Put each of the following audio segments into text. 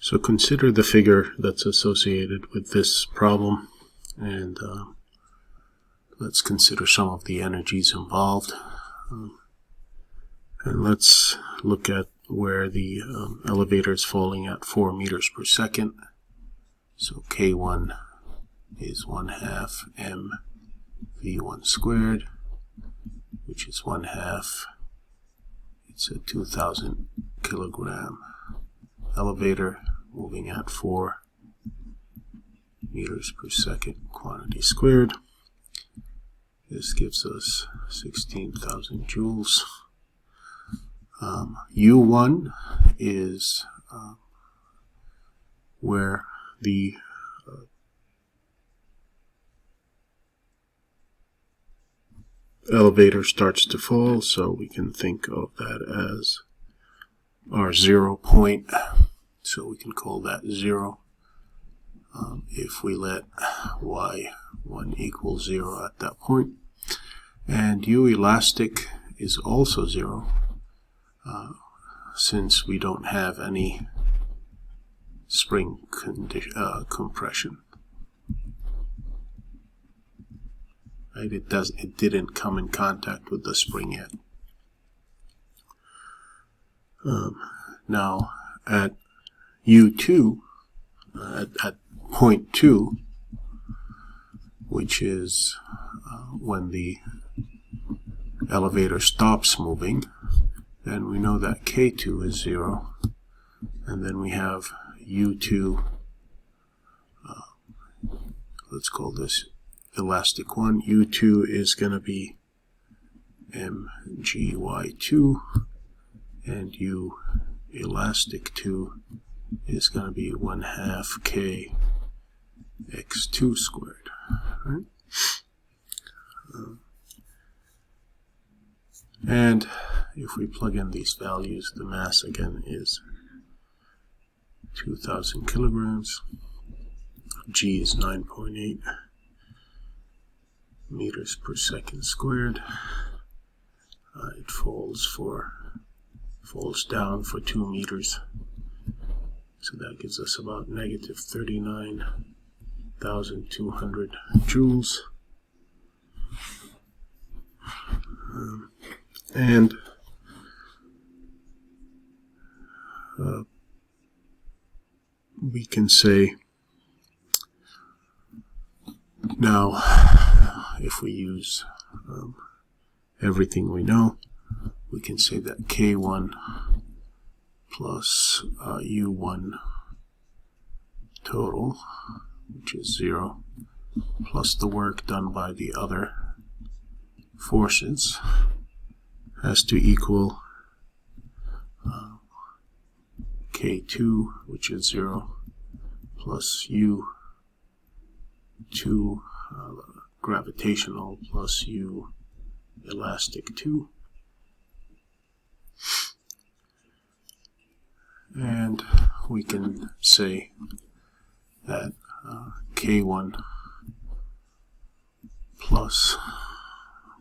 So consider the figure that's associated with this problem, and let's consider some of the energies involved. And let's look at where the elevator is falling at 4 meters per second. So K1 is 1/2 mv1 squared, which is 1/2. It's a 2,000 kilogram elevator moving at 4 meters per second quantity squared. This gives us 16,000 joules. U1 is where the elevator starts to fall, so we can think of that as our 0 point, so we can call that 0 if we let y1 equal 0 at that point. And U elastic is also 0 since we don't have any spring compression. Right? It didn't come in contact with the spring yet. Now at U2, at point 2, which is when the elevator stops moving, then we know that K2 is 0, and then we have U2, let's call this elastic 1. U2 is going to be mgy2, and U elastic 2 is going to be 1/2 k x2 squared. Right? And if we plug in these values, the mass again is 2,000 kilograms. G is 9.8 meters per second squared. It falls down for 2 meters. So that gives us about negative 39,200 joules. And we can say now, if we use everything we know, we can say that K1 plus U1 total, which is 0, plus the work done by the other forces, has to equal K2, which is 0, plus U2 gravitational plus U elastic 2. And we can say that K1 plus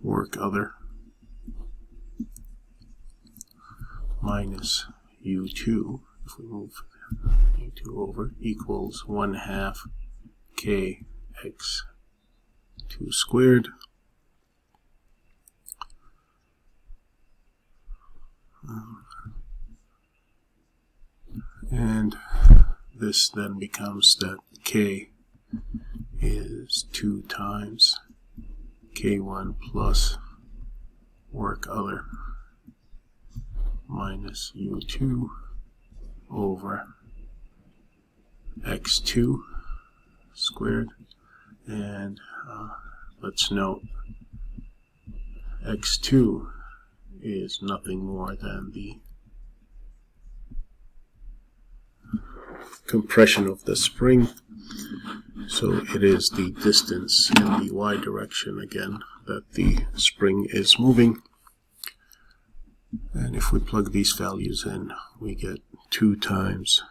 work other minus U2, if we move U2 over, equals 1/2 k x2 squared. And this then becomes that K is 2 times K1 plus work other minus U2 over x2 squared. And let's note x2 is nothing more than the compression of the spring, so it is the distance in the y direction again that the spring is moving. And if we plug these values in, we get 2 times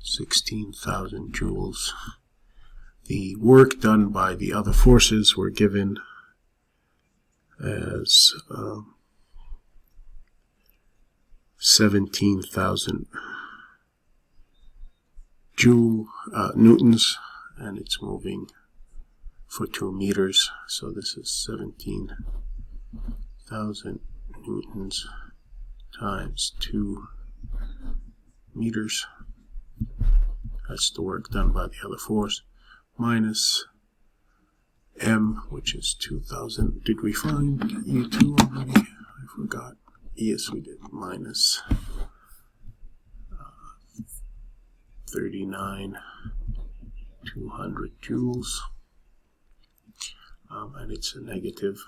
16,000 joules. The work done by the other forces were given as 17,000 newtons, and it's moving for 2 meters, so this is 17,000 newtons times 2 meters. That's the work done by the other force, minus m, which is 2,000. Did we find E2 already? I forgot. Yes, we did. Minus 39,200 joules. And it's a negative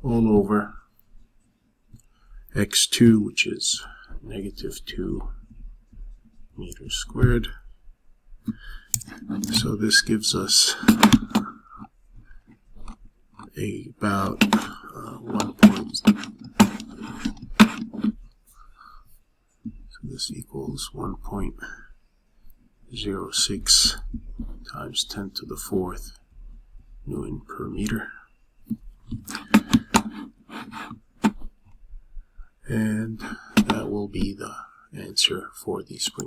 all over x2, which is negative 2 meters squared. So this gives us about 1 point. So this equals 1.06 times 10 to the 4th Newton per meter. And that will be the answer for the spring.